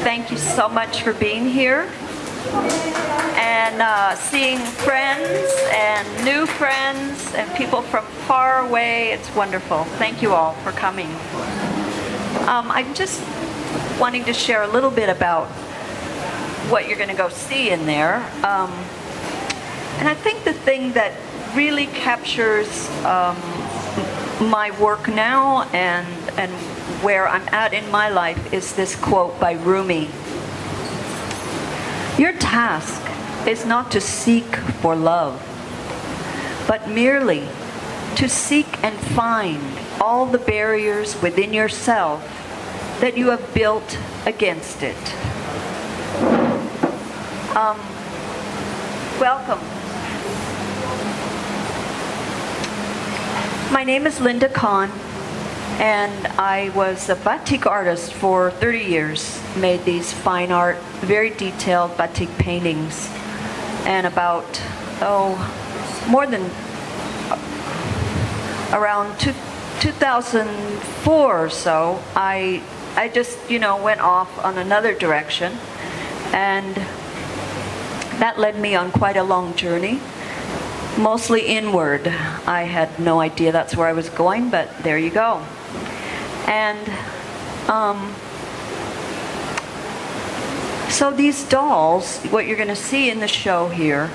thank you so much for being here and seeing friends and new friends and people from far away. It's wonderful. Thank you all for coming. I'm just wanting to share a little bit about what you're going to go see in there. And I think the thing that really captures my work now and where I'm at in my life is this quote by Rumi. Your task is not to seek for love, but merely to seek and find all the barriers within yourself that you have built against it. Welcome. My name is Linda Kaun, and I was a batik artist for 30 years. Made these fine art, very detailed batik paintings. And about, more than around 2004 or so, I just, went off on another direction. And that led me on quite a long journey, mostly inward. I had no idea that's where I was going, but there you go. And so these dolls, what you're going to see in the show here,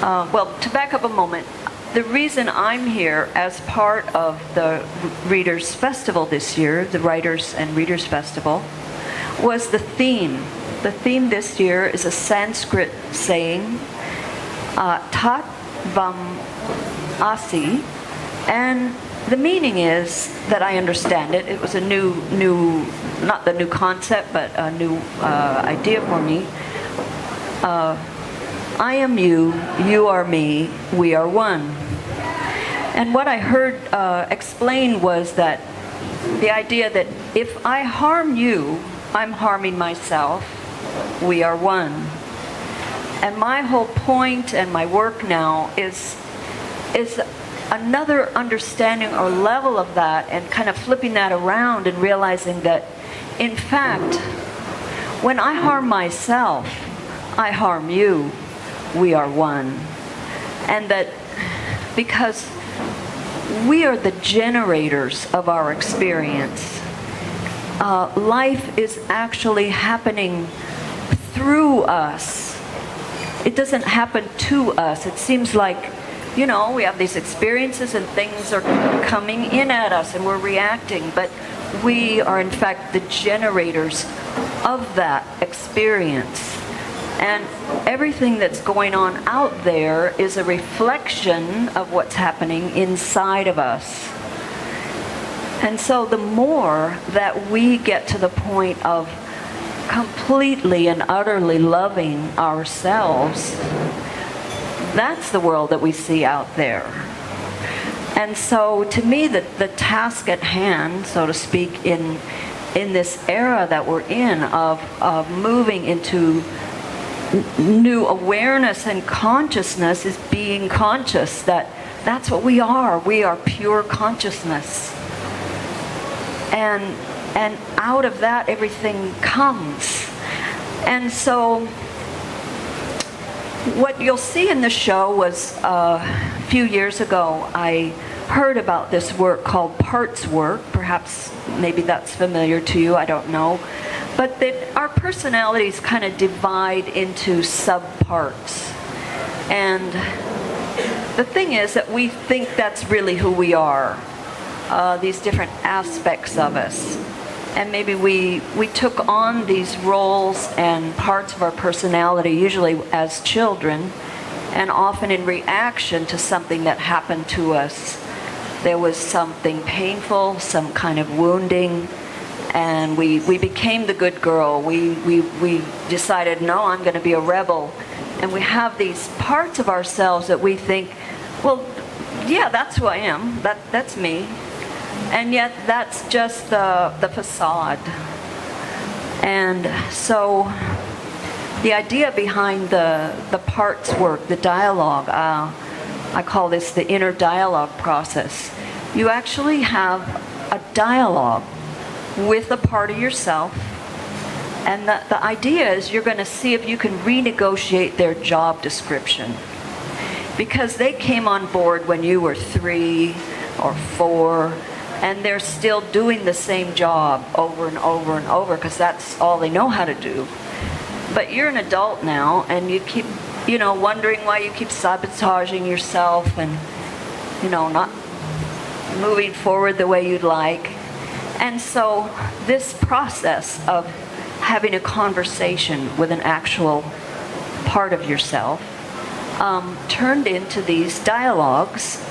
well, to back up a moment, the reason I'm here as part of the Readers Festival this year, the Writers and Readers Festival, was the theme. The theme this year is a Sanskrit saying, Tat Vam Asi, and the meaning is that I understand it. It was a new, not the new concept, but a new idea for me. I am you, you are me, we are one. And what I heard explained was that the idea that if I harm you, I'm harming myself, we are one. And my whole point and my work now is another understanding or level of that, and kind of flipping that around and realizing that, in fact, when I harm myself, I harm you, we are one. And that because we are the generators of our experience, life is actually happening through us. It doesn't happen to us. It seems like, we have these experiences and things are coming in at us and we're reacting, but we are in fact the generators of that experience. And everything that's going on out there is a reflection of what's happening inside of us. And so the more that we get to the point of completely and utterly loving ourselves, that's the world that we see out there. And so to me, the task at hand, so to speak, in this era that we're in of moving into new awareness and consciousness, is being conscious that that's what we are. We are pure consciousness. And out of that, everything comes. And so what you'll see in the show was a few years ago, I heard about this work called parts work. Perhaps maybe that's familiar to you, I don't know. But that our personalities kind of divide into subparts. And the thing is that we think that's really who we are, these different aspects of us. And maybe we took on these roles and parts of our personality, usually as children, and often in reaction to something that happened to us. There was something painful, some kind of wounding, and we became the good girl. We decided, no, I'm going to be a rebel. And we have these parts of ourselves that we think, well, yeah, that's who I am. That's me. And yet that's just the facade. And so the idea behind the parts work, the dialogue, I call this the inner dialogue process. You actually have a dialogue with a part of yourself, And the idea is you're going to see if you can renegotiate their job description. Because they came on board when you were 3 or 4, and they're still doing the same job over and over and over because that's all they know how to do. But you're an adult now, and you keep, wondering why you keep sabotaging yourself and, not moving forward the way you'd like. And so this process of having a conversation with an actual part of yourself turned into these dialogues.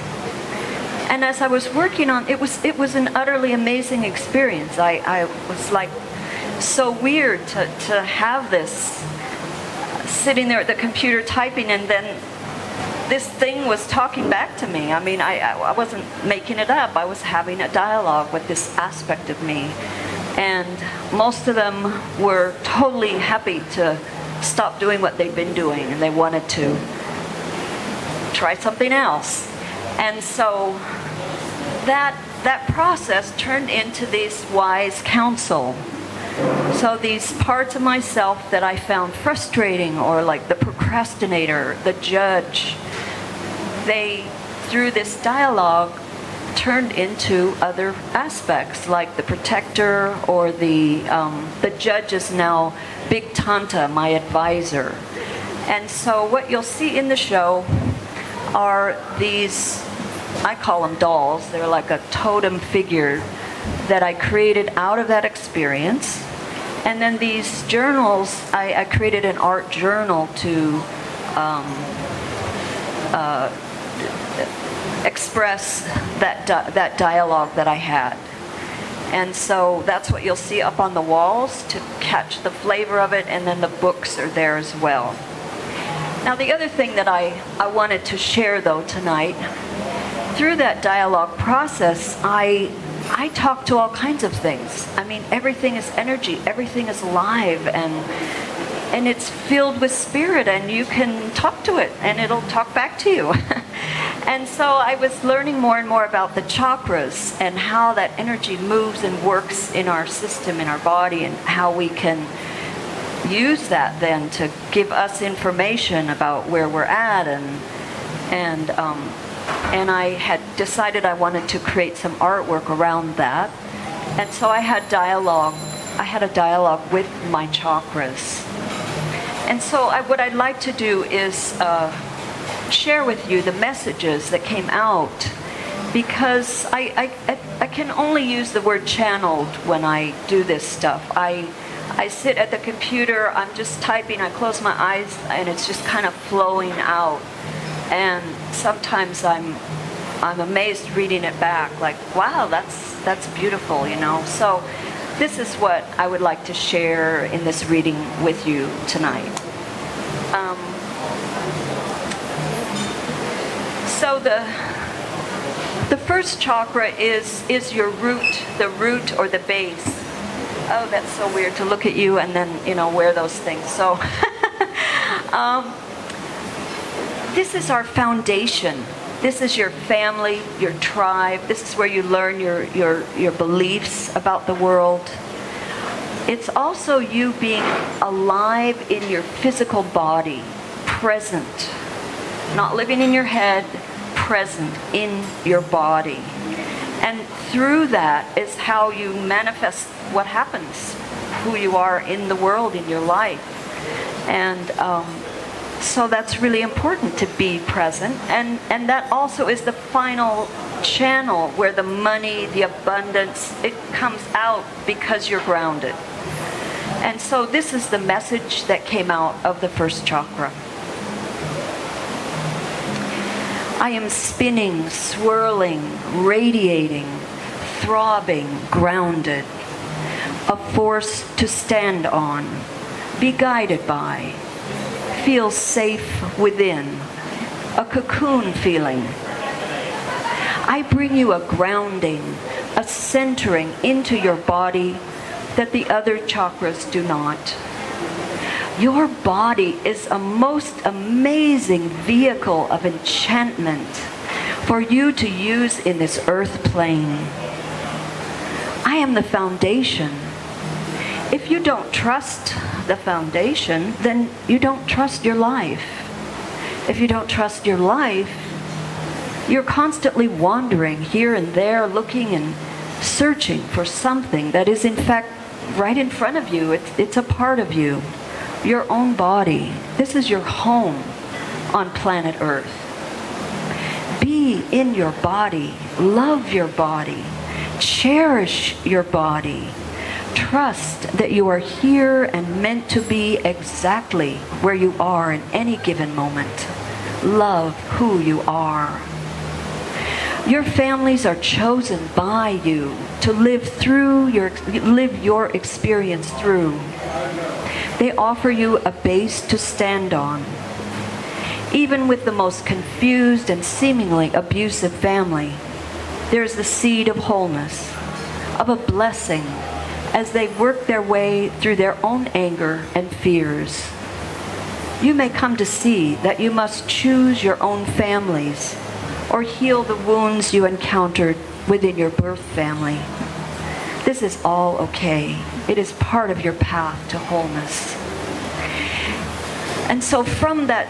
And as I was working on it was an utterly amazing experience. I was like so weird to have this sitting there at the computer typing, and then this thing was talking back to me. I mean, I wasn't making it up. I was having a dialogue with this aspect of me. And most of them were totally happy to stop doing what they'd been doing, and they wanted to try something else. And so that process turned into this wise counsel. So these parts of myself that I found frustrating, or like the procrastinator, the judge, they, through this dialogue, turned into other aspects, like the protector, or the judge is now Big Tanta, my advisor. And so what you'll see in the show are these, I call them dolls. They're like a totem figure that I created out of that experience. And then these journals, I created an art journal to express that dialogue that I had. And so that's what you'll see up on the walls to catch the flavor of it, and then the books are there as well. Now the other thing that I wanted to share though tonight, through that dialogue process, I talk to all kinds of things. I mean, everything is energy, everything is alive, and it's filled with spirit, and you can talk to it and it'll talk back to you. And so I was learning more and more about the chakras and how that energy moves and works in our system, in our body, and how we can use that then to give us information about where we're at. And I had decided I wanted to create some artwork around that. And so I had dialogue. I had a dialogue with my chakras. And so what I'd like to do is share with you the messages that came out, because I can only use the word channeled when I do this stuff. I sit at the computer, I'm just typing, I close my eyes, and it's just kind of flowing out. And sometimes I'm amazed reading it back, like, wow, that's beautiful, So this is what I would like to share in this reading with you tonight. So the first chakra is your root, the root or the base. Oh, that's so weird to look at you and then, wear those things. So this is our foundation. This is your family, your tribe. This is where you learn your beliefs about the world. It's also you being alive in your physical body, present. Not living in your head, present in your body. And through that is how you manifest what happens, who you are in the world, in your life. And so that's really important, to be present. And that also is the final channel where the money, the abundance, it comes out because you're grounded. And so this is the message that came out of the first chakra. I am spinning, swirling, radiating, throbbing, grounded. A force to stand on, be guided by, feel safe within, a cocoon feeling. I bring you a grounding, a centering into your body that the other chakras do not. Your body is a most amazing vehicle of enchantment for you to use in this earth plane. I am the foundation. If you don't trust the foundation, then you don't trust your life. If you don't trust your life, you're constantly wandering here and there, looking and searching for something that is in fact right in front of you. It's a part of you, your own body. This is your home on planet Earth. Be in your body, love your body, cherish your body. Trust that you are here and meant to be exactly where you are in any given moment. Love who you are. Your families are chosen by you to live your experience through. They offer you a base to stand on. Even with the most confused and seemingly abusive family, there is the seed of wholeness, of a blessing, as they work their way through their own anger and fears. You may come to see that you must choose your own families or heal the wounds you encountered within your birth family. This is all okay. It is part of your path to wholeness. And so from that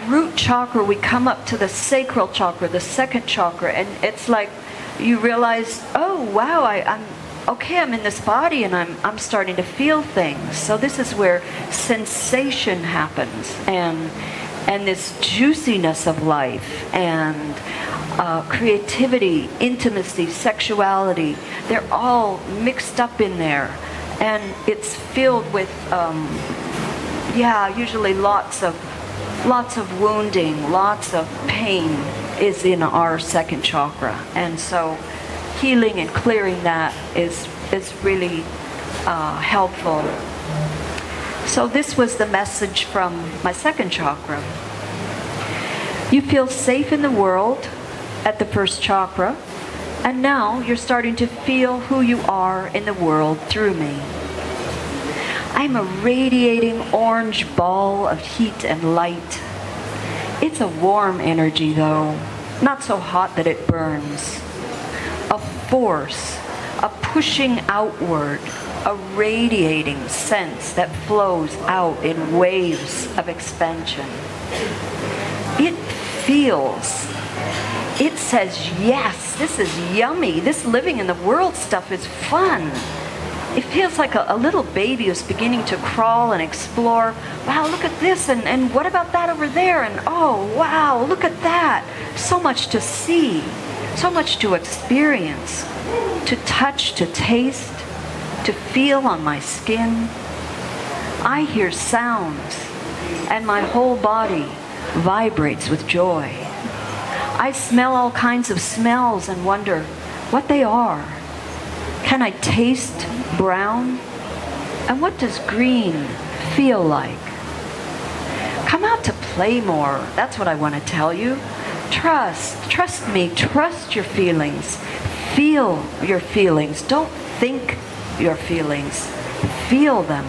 root chakra, we come up to the sacral chakra, the second chakra, and it's like you realize, oh wow, I'm in this body and I'm starting to feel things. So this is where sensation happens, and this juiciness of life, and creativity, intimacy, sexuality, they're all mixed up in there. And it's filled with, usually lots of wounding, lots of pain is in our second chakra. And so healing and clearing that is really helpful. So this was the message from my second chakra. You feel safe in the world at the first chakra, and now you're starting to feel who you are in the world through me. I'm a radiating orange ball of heat and light. It's a warm energy though, not so hot that it burns. A force, a pushing outward, a radiating sense that flows out in waves of expansion. It feels, it says, yes, this is yummy. This living in the world stuff is fun. It feels like a little baby who's beginning to crawl and explore. Wow, look at this, and what about that over there? And oh, wow, look at that. So much to see, so much to experience, to touch, to taste, to feel on my skin. I hear sounds, and my whole body vibrates with joy. I smell all kinds of smells and wonder what they are. Can I taste brown? And what does green feel like? Come out to play more. That's what I want to tell you. Trust me, trust your feelings. Feel your feelings. Don't think your feelings. Feel them.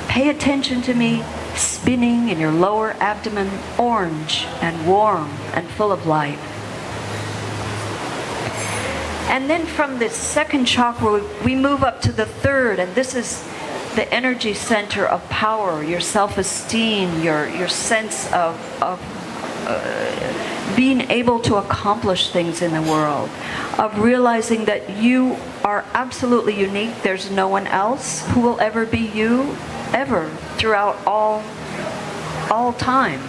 Pay attention to me, spinning in your lower abdomen, orange and warm and full of life. And then from this second chakra, we move up to the third, and this is the energy center of power, your self-esteem, your sense of being able to accomplish things in the world, of realizing that you are absolutely unique. There's no one else who will ever be you, ever, throughout all time.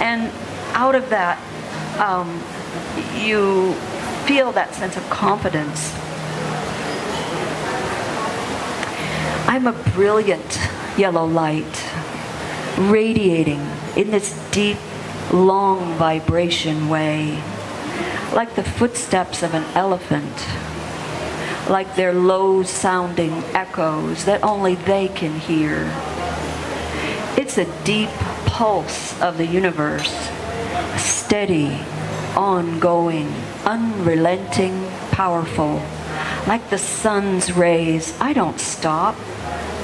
And out of that, you feel that sense of confidence. I'm a brilliant yellow light, radiating in this deep, long vibration way, like the footsteps of an elephant, like their low-sounding echoes that only they can hear. It's a deep pulse of the universe, steady, ongoing, unrelenting, powerful. Like the sun's rays, I don't stop.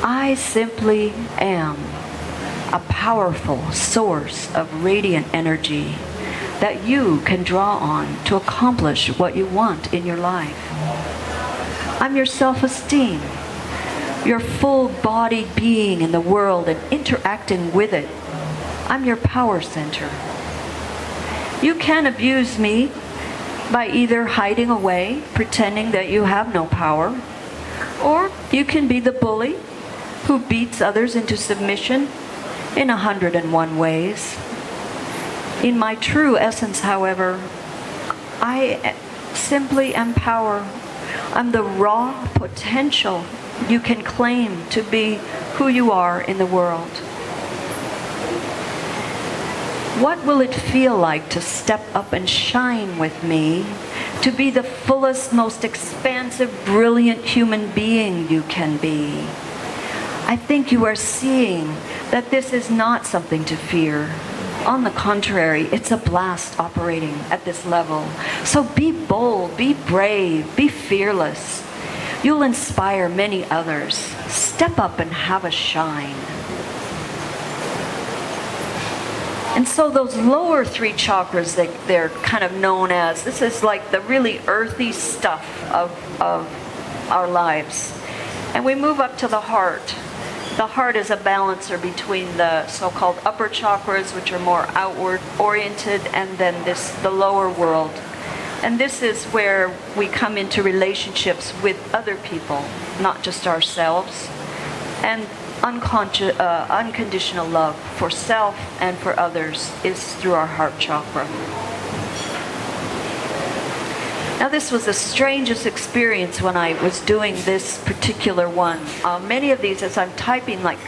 I simply am a powerful source of radiant energy that you can draw on to accomplish what you want in your life. I'm your self-esteem. your full-bodied being in the world and interacting with it. I'm your power center. You can abuse me by either hiding away, pretending that you have no power, or you can be the bully who beats others into submission in 101 ways. In my true essence, however, I simply am power. I'm the raw potential you can claim to be who you are in the world. What will it feel like to step up and shine with me, to be the fullest, most expansive, brilliant human being you can be? I think you are seeing that this is not something to fear. On the contrary, it's a blast operating at this level. So be bold, be brave, be fearless. You'll inspire many others. Step up and have a shine. And so those lower three chakras, they're kind of known as, this is like the really earthy stuff of our lives. And we move up to the heart. The heart is a balancer between the so-called upper chakras, which are more outward oriented, and then the lower world. And this is where we come into relationships with other people, not just ourselves. And unconditional love for self and for others is through our heart chakra. Now, this was the strangest experience when I was doing this particular one. Many of these, as I'm typing, like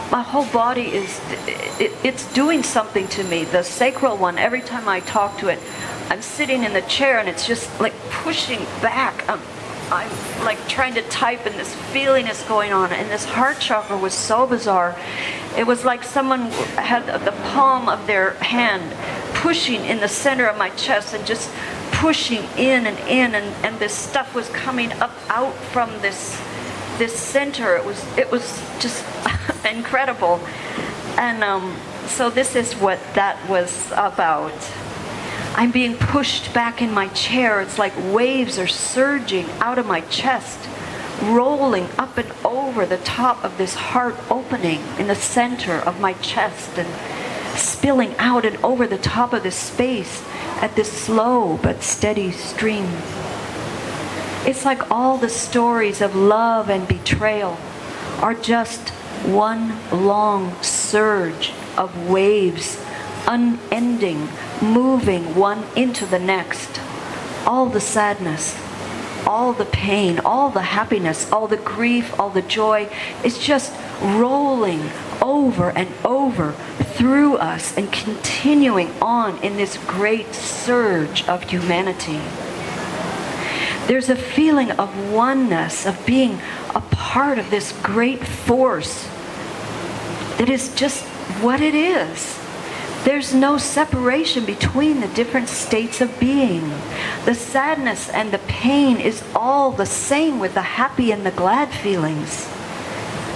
my whole body it's doing something to me. The sacral one, every time I talk to it, I'm sitting in the chair and it's just like pushing back. I'm like trying to type and this feeling is going on. And this heart chakra was so bizarre. It was like someone had the palm of their hand pushing in the center of my chest and just pushing in, and this stuff was coming up out from this center. It was just incredible. And so this is what that was about. I'm being pushed back in my chair. It's like waves are surging out of my chest, rolling up and over the top of this heart opening in the center of my chest and spilling out and over the top of this space at this slow but steady stream. It's like all the stories of love and betrayal are just one long surge of waves, unending, moving one into the next. All the sadness, all the pain, all the happiness, all the grief, all the joy is just rolling over and over through us and continuing on in this great surge of humanity. There's a feeling of oneness, of being a part of this great force that is just what it is. There's no separation between the different states of being. The sadness and the pain is all the same with the happy and the glad feelings.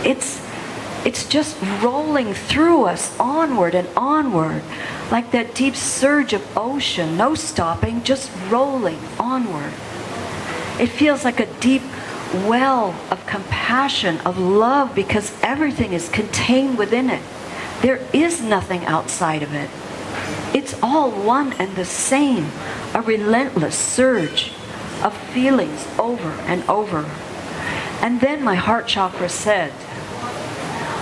It's just rolling through us onward and onward, like that deep surge of ocean, no stopping, just rolling onward. It feels like a deep well of compassion, of love, because everything is contained within it. There is nothing outside of it. It's all one and the same, a relentless surge of feelings over and over. And then my heart chakra said,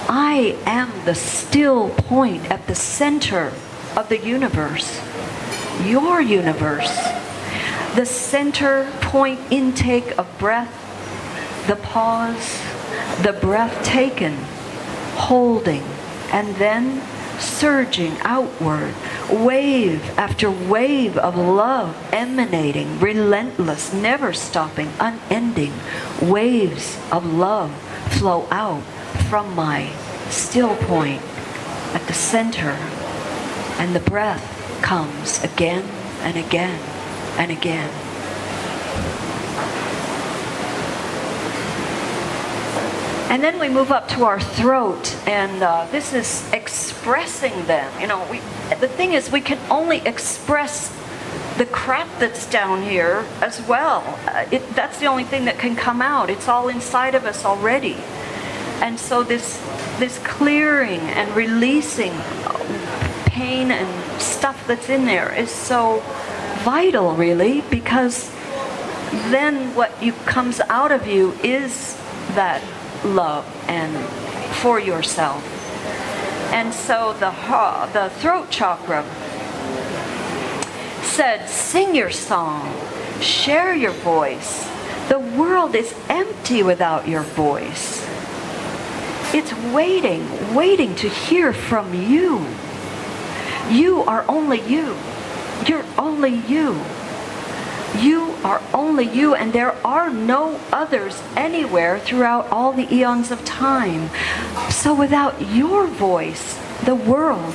I am the still point at the center of the universe, your universe, the center point intake of breath, the pause, the breath taken, holding, and then surging outward, wave after wave of love emanating, relentless, never stopping, unending waves of love flow out from my still point at the center, and the breath comes again and again and again. And then we move up to our throat, and this is expressing them. You know, the thing is, we can only express the crap that's down here as well. That's the only thing that can come out. It's all inside of us already. And so this clearing and releasing pain and stuff that's in there is so vital, really, because then what comes out of you is that love and for yourself. And so the throat chakra said, sing your song, share your voice. The world is empty without your voice. It's waiting to hear from you. You are only you. You're only you. You are only you, and there are no others anywhere throughout all the eons of time. So without your voice, the world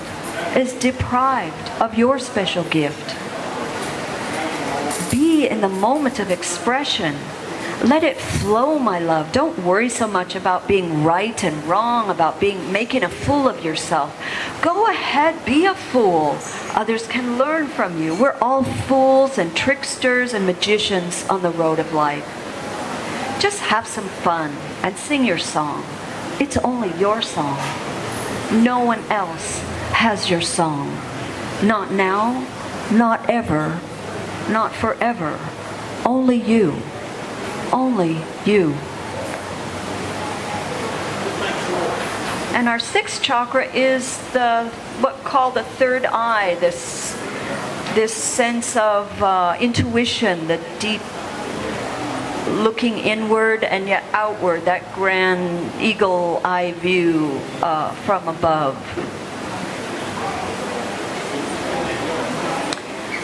is deprived of your special gift. Be in the moment of expression. Let it flow, my love. Don't worry so much about being right and wrong, about making a fool of yourself. Go ahead, be a fool. Others can learn from you. We're all fools and tricksters and magicians on the road of life. Just have some fun and sing your song. It's only your song. No one else has your song. Not now, not ever, not forever. Only you. Only you. And our sixth chakra is what called the third eye, this sense of intuition, the deep looking inward and yet outward, that grand eagle eye view from above.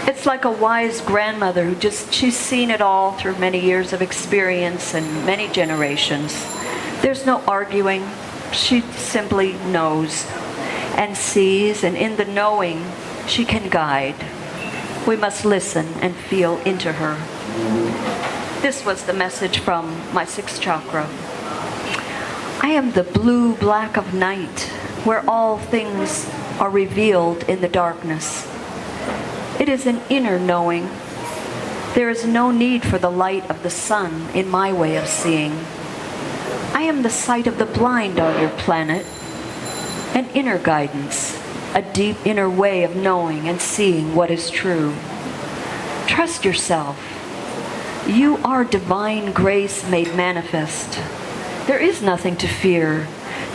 It's like a wise grandmother who she's seen it all through many years of experience and many generations. There's no arguing. She simply knows and sees, and in the knowing, she can guide. We must listen and feel into her. This was the message from my sixth chakra. I am the blue black of night, where all things are revealed in the darkness. It is an inner knowing. There is no need for the light of the sun in my way of seeing. I am the sight of the blind on your planet, an inner guidance, a deep inner way of knowing and seeing what is true. Trust yourself. You are divine grace made manifest. There is nothing to fear.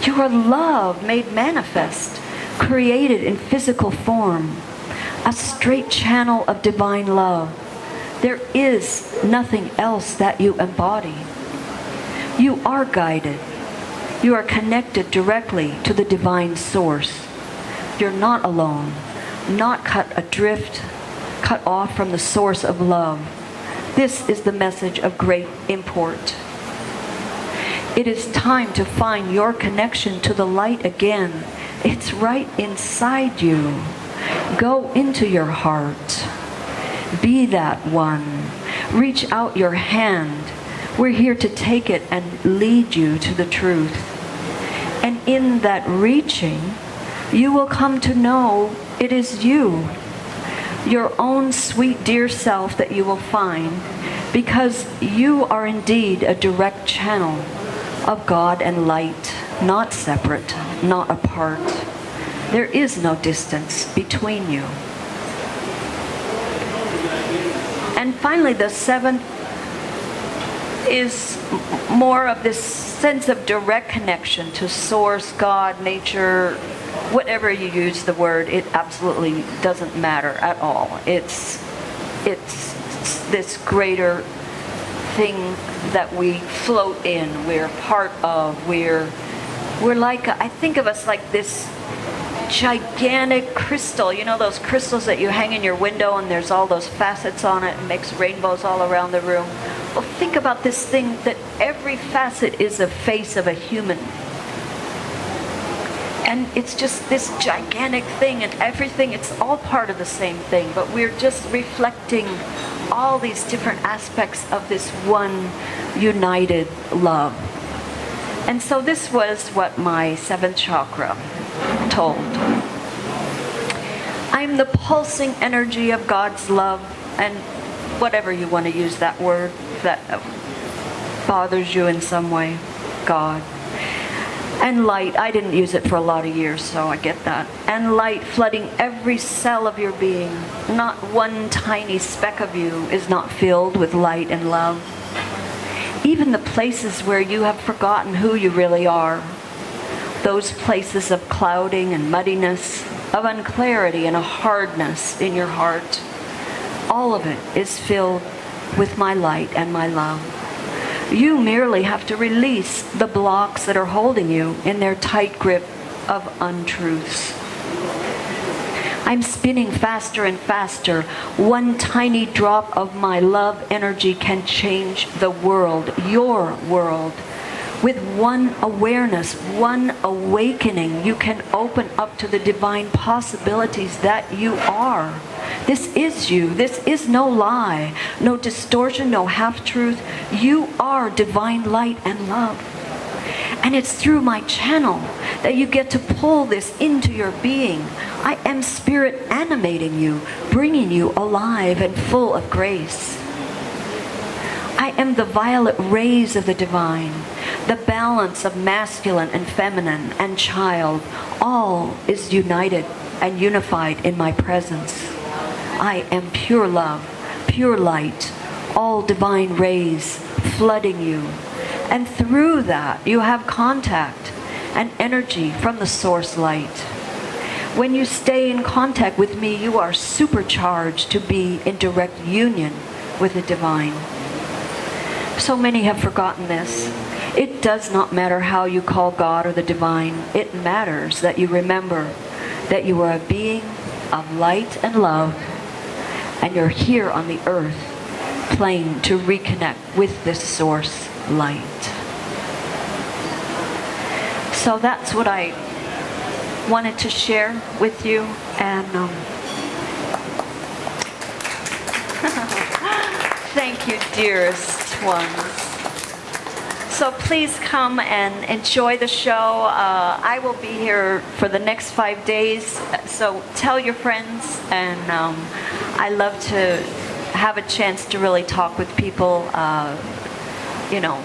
You are love made manifest, created in physical form. A straight channel of divine love. There is nothing else that you embody. You are guided. You are connected directly to the divine source. You're not alone, not cut adrift, cut off from the source of love. This is the message of great import. It is time to find your connection to the light again. It's right inside you. Go into your heart. Be that one. Reach out your hand. We're here to take it and lead you to the truth. And in that reaching, you will come to know it is you, your own sweet dear self that you will find, because you are indeed a direct channel of God and light, not separate, not apart. There is no distance between you. And finally, the seventh is more of this sense of direct connection to source, God, nature, whatever you use the word, it absolutely doesn't matter at all. It's this greater thing that we float in, we're part of, we're like, I think of us like this gigantic crystal. You know those crystals that you hang in your window and there's all those facets on it and makes rainbows all around the room? Well, think about this thing that every facet is a face of a human. And it's just this gigantic thing, and everything, it's all part of the same thing, but we're just reflecting all these different aspects of this one united love. And so this was what my seventh chakra told. I'm the pulsing energy of God's love, and whatever you want to use that word, if that bothers you in some way, God. And light, I didn't use it for a lot of years, so I get that. And light flooding every cell of your being. Not one tiny speck of you is not filled with light and love. Even the places where you have forgotten who you really are. Those places of clouding and muddiness, of unclarity and a hardness in your heart. All of it is filled with my light and my love. You merely have to release the blocks that are holding you in their tight grip of untruths. I'm spinning faster and faster. One tiny drop of my love energy can change the world, your world. With one awareness, one awakening, you can open up to the divine possibilities that you are. This is you. This is no lie, no distortion, no half-truth. You are divine light and love. And it's through my channel that you get to pull this into your being. I am spirit animating you, bringing you alive and full of grace. I am the violet rays of the divine, the balance of masculine and feminine and child. All is united and unified in my presence. I am pure love, pure light, all divine rays flooding you. And through that, you have contact and energy from the source light. When you stay in contact with me, you are supercharged to be in direct union with the divine. So many have forgotten this. It does not matter how you call God or the divine. It matters that you remember that you are a being of light and love, and you're here on the earth plane to reconnect with this source light. So that's what I wanted to share with you, and thank you, dearest ones. So please come and enjoy the show. I will be here for the next 5 days, so tell your friends, and I love to have a chance to really talk with people,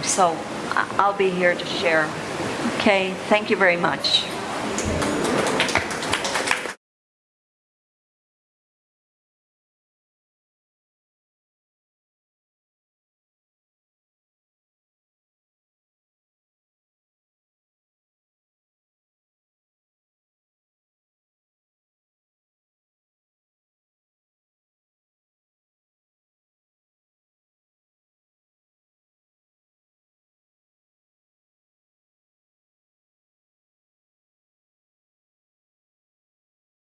so I'll be here to share. Okay, thank you very much.